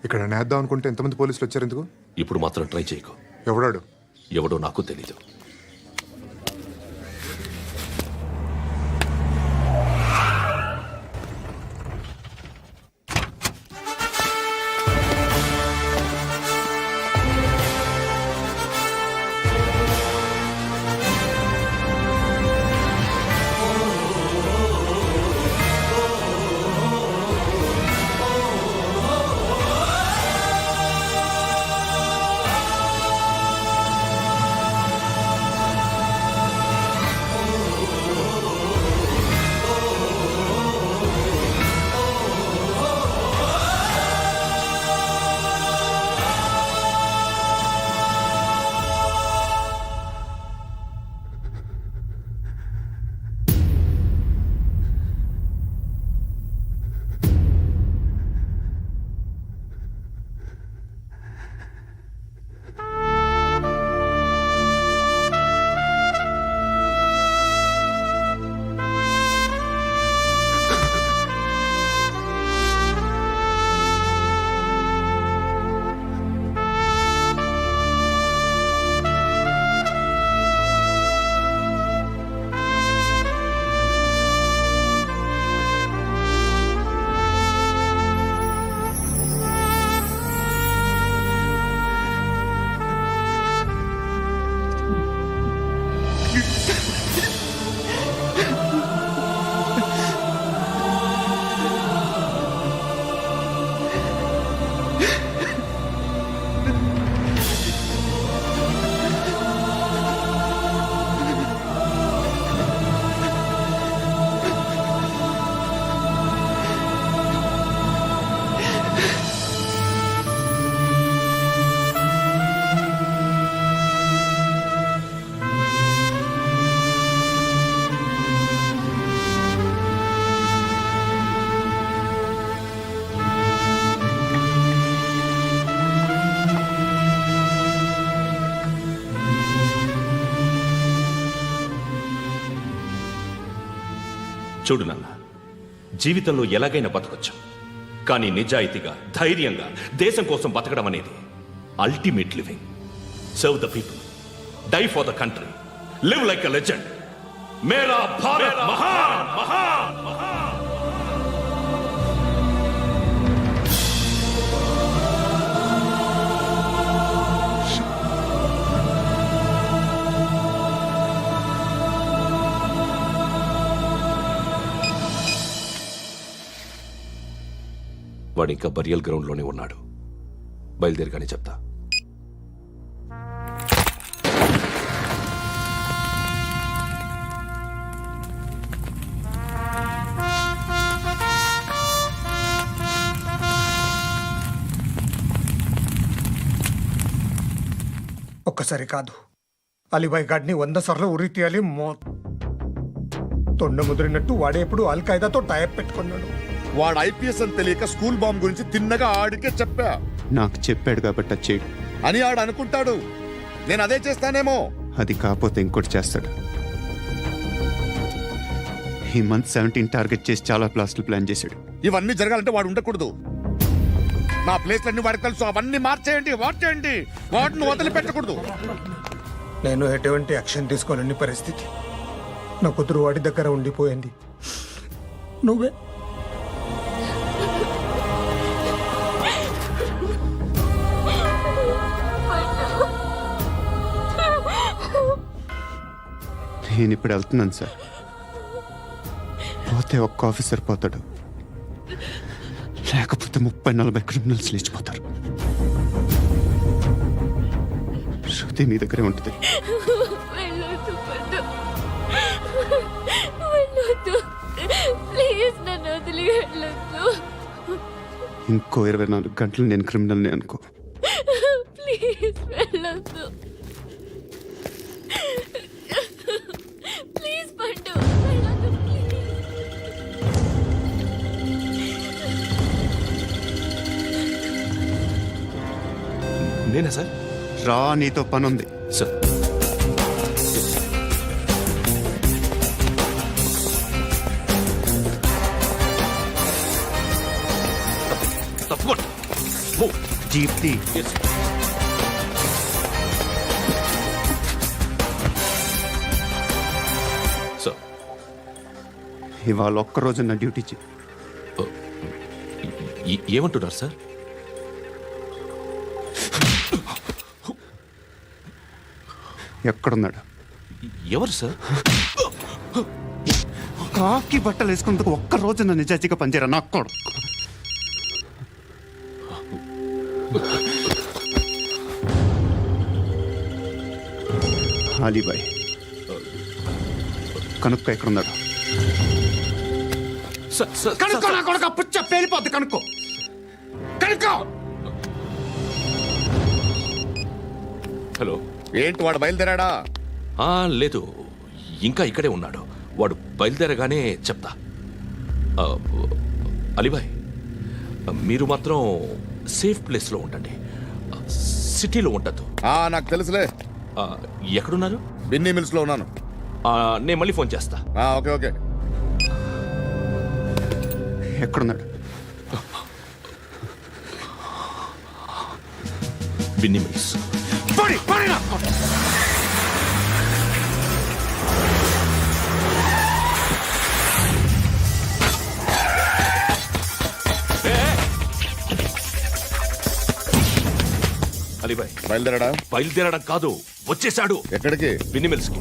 ఇక్కడ నేద్దాం అనుకుంటే ఎంతమంది పోలీసులు వచ్చారు ఎందుకు? ఇప్పుడు మాత్రం ట్రై చేయకు. ఎవడాడు? ఎవడో నాకు తెలీదు. చూడు నాన్న, జీవితంలో ఎలాగైనా బతకొచ్చు, కానీ నిజాయితీగా ధైర్యంగా దేశం కోసం బతకడం అనేది ultimate living. Serve the people, die for the country, live like a legend. మేరా భారత్ మహాన్ మహాన్ మహాన్. వాడు ఇంకా బరియల్ గ్రౌండ్లోనే ఉన్నాడు. బయలుదేరగానే చెప్తా. ఒక్కసారి కాదు, అలీబాయ్ గాడిని 100 సార్లు ఉరి తీయాలి. తొండ ముదిరినట్టు వాడే ఎప్పుడు అల్ ఖైదాతో టైప్ పెట్టుకున్నాడు. వాడు ఐపీఎస్ అని తెలియక స్కూల్ బాంబ్ గురించి తిన్నగా ఆడికే చెప్పా. నాకు చెప్పాడు కాబట్టి అది చేయడు అని ఆడు అనుకుంటాడు. నేను అదే చేస్తానేమో. అది కాకపోతే ఇంకోటి చేస్తాడు. ఈ మంత్ 17 టార్గెట్ చేసి చాలా ప్లాస్టులు ప్లాన్ చేశాడు. ఇవన్నీ జరగాలంటే వాడు ఉండకూడదు. నా ప్లేస్లన్నీ వాడికి తెలుసు. అవన్నీ మార్చేయండి, వార్చేయండి. వాటిని వదిలిపెట్టకూడదు. నేను ఎటువంటి యాక్షన్ తీసుకోలేని పరిస్థితి. నా కూతురు వాడి దగ్గర ఉండిపోయింది. నువ్వే నేను ఇప్పుడు వెళ్తున్నాను సార్. పోతే ఒక్క ఆఫీసర్ పోతాడు, లేకపోతే 30-40 క్రిమినల్స్ లేచిపోతారు. శృతి మీ దగ్గరే ఉంటుంది. ఇంకో 24 గంటలు నేను క్రిమినల్ని అనుకో. ప్లీజ్ వెళ్ళొద్దు. ప్లీజ్ పండు, వెళ్ళొద్దు ప్లీజ్. నేనా సార్? రా, నీతో పని ఉంది సార్. తప్పుకోండి. జీప్తి Yes, sir. సార్ ఇవాళ ఒక్కరోజు నా డ్యూటీ చేయి. ఏమంటున్నారు సార్? ఎక్కడున్నాడు? ఎవరు సార్? కాకి బట్టలు వేసుకున్నందుకు ఒక్కరోజు నా నిజాజీగా పనిచేయరా నా కొడుకు. అలీబాయ్ కనుక్కో ఎక్కడున్నాడు. కనుక్కో నా కొడుకు పుచ్చ పేలిపోద్ది. కనుక్కో కనుక్కో. హలో. ఏంటి వాడు బయలుదేరాడా? లేదు, ఇంకా ఇక్కడే ఉన్నాడు. వాడు బయలుదేరగానే చెప్తా. ఆ, అలీబాయ్, మీరు మాత్రం సేఫ్ ప్లేస్లో ఉండండి. సిటీలో ఉండద్దు. నాకు తెలుసులే. ఎక్కడున్నారు? బిన్నీ మిల్స్ లో ఉన్నాను. నేను మళ్ళీ ఫోన్ చేస్తా. Okay okay. ఎక్కడున్నాడు? బిన్నీ మిల్స్. అలీబాయ్ బయలుదేరాడా? బయలుదేరడం కాదు, వచ్చేశాడు. ఎక్కడికి? బిన్నీ మిల్స్ కి.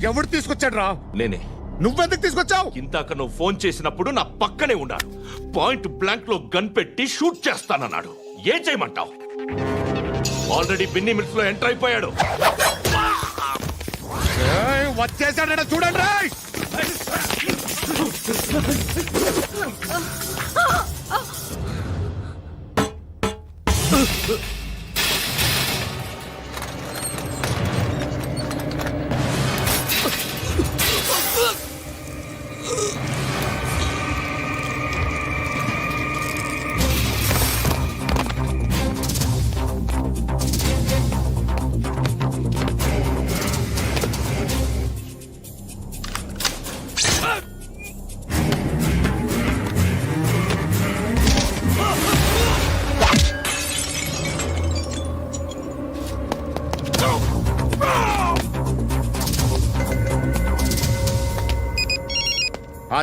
ఎవడు తీసుకొచ్చాడు రా? నేనే. నువ్వెందుకు తీసుకొచ్చావు? ఇందాక నువ్వు ఫోన్ చేసినప్పుడు నా పక్కనే ఉన్నాడు. పాయింట్ బ్లాంక్ లో గన్ పెట్టి షూట్ చేస్తానన్నాడు. ఏం చేయమంటావు? ఆల్రెడీ బిన్నీ మిల్స్ లో ఎంటర్ అయిపోయాడు. వచ్చేసాడ చూడండి రాయ్.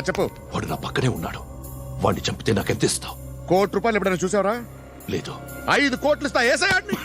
చెప్పు. వాడు నా పక్కనే ఉన్నాడు. వాడిని చంపితే నాకెంత ఇస్తావు? ₹1,00,00,000 ఎప్పుడైనా చూసావరా? లేదు. 5 కోట్లు ఇస్తా. ఏసయాడిని.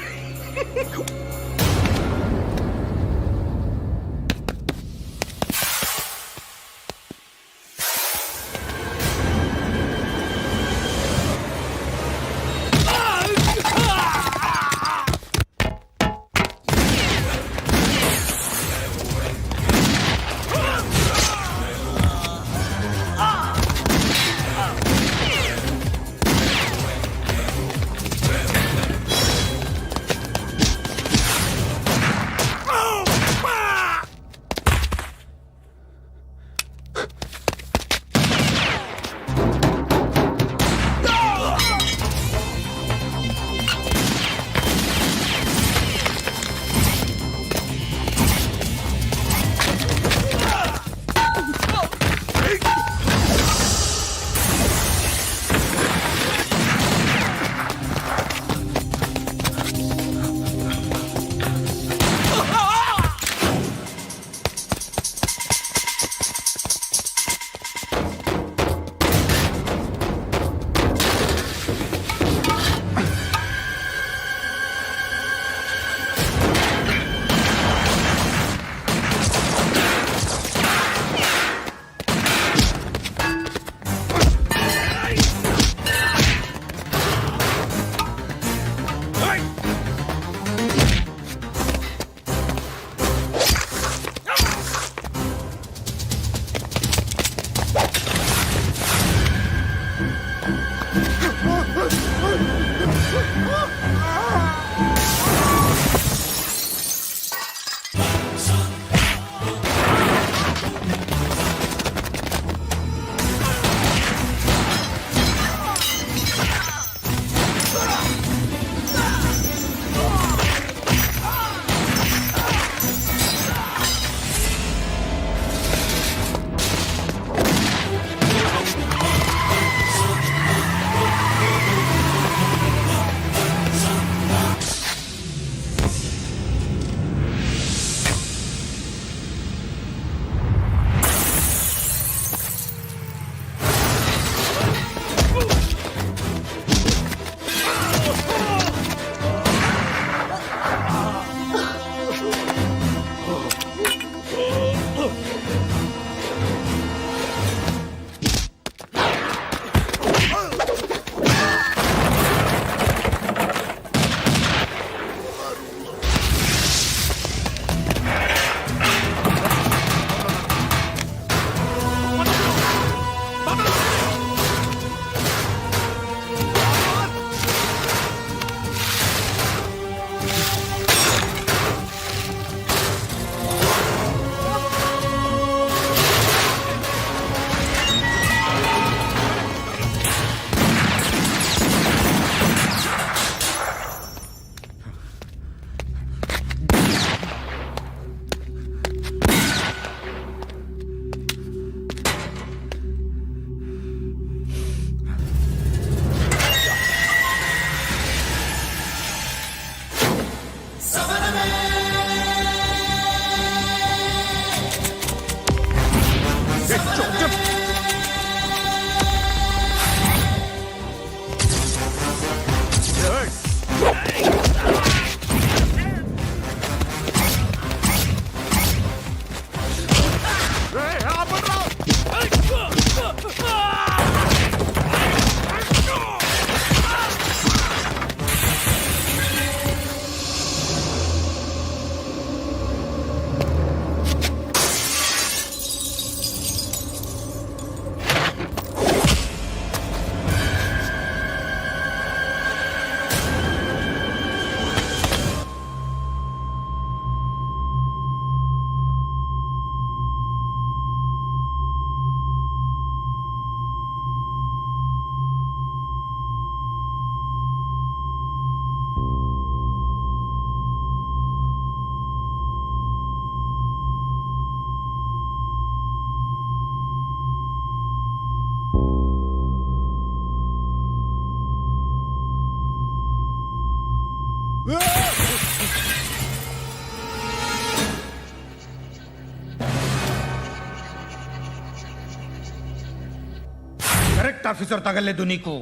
ఆఫీసర్ తగలేదు నీకు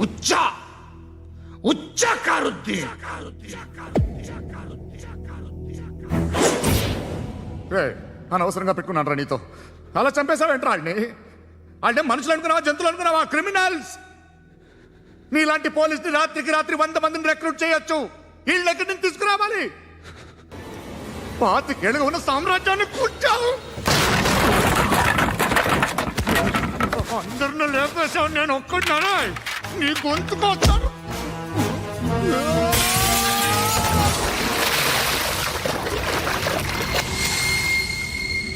ఉచ్చ కారుద్ది అనవసరంగా పెట్టుకున్నాను రా నీతో అలా చంపేశావేంట్రా ఆడిని అంటే మనుషులు అనుకున్నావా జంతువులు అనుకున్నావా క్రిమినల్స్ నీలాంటి పోలీసుని రాత్రికి రాత్రి 100 మందిని రిక్రూట్ చేయొచ్చు వీళ్ళ ఎక్కడి నుంచి తీసుకురావాలి 25 ఏళ్ళుగా ఉన్న సామ్రాజ్యాన్ని కూర్చావు అందరిని లేపేశావు నేను ఒక్కడినారా నీ గొంతుకొస్తాను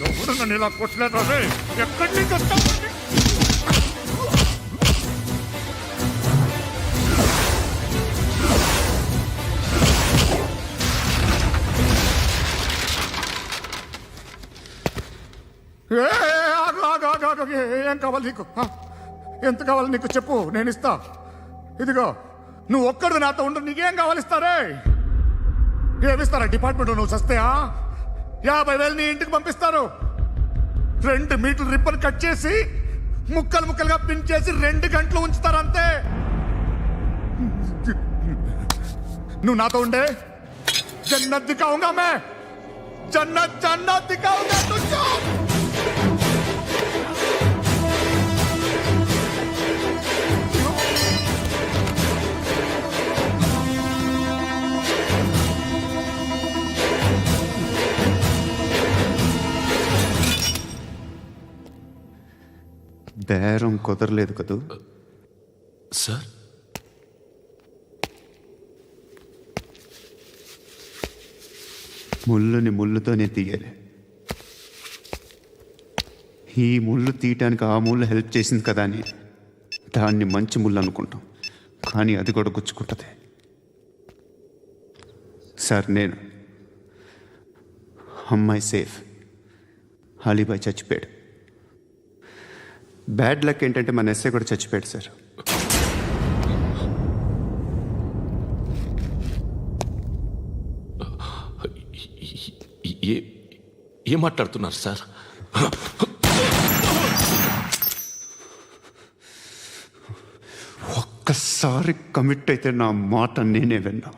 ఎవరు నన్ను ఇలా కొట్టలేదా ఎక్కడి నుంచి వస్తావు ఏం కావాలి నీకు ఎంత కావాలి నీకు చెప్పు నేను ఇస్తా ఇదిగో నువ్వు ఒక్కడు నాతో ఉండు నీకేం కావాలి ఇస్తారే ఏమిస్తారా డిపార్ట్మెంట్ నువ్వు చస్తేయా 50,000 నీ ఇంటికి పంపిస్తారు 2 మీటర్లు రిబ్బన్ కట్ చేసి ముక్కలు ముక్కలుగా పిన్ చేసి 2 గంటలు ఉంచుతారు అంతే నువ్వు నాతో ఉండే జన్నత్ దిఖాऊंगा मैं जन्नत दिखाऊंगा तुझको బేరం కుదరలేదు కదూ సార్ ముళ్ళుని ముళ్ళుతోనే తీయాలి ఈ ముళ్ళు తీయటానికి ఆ ముళ్ళు హెల్ప్ చేసింది కదా అని దాన్ని మంచి ముళ్ళు అనుకుంటాం కానీ అది కూడా గుచ్చుకుంటుంది సార్ నేను అమ్మాయి సేఫ్ అలీబాయ్ చచ్చిపోయాడు బ్యాడ్ లక్ ఏంటంటే మన ఎస్ఐ కూడా చచ్చిపోయాడు సార్ ఏం మాట్లాడుతున్నారు సార్ ఒక్కసారి కమిట్ అయితే నా మాట నేనే విన్నా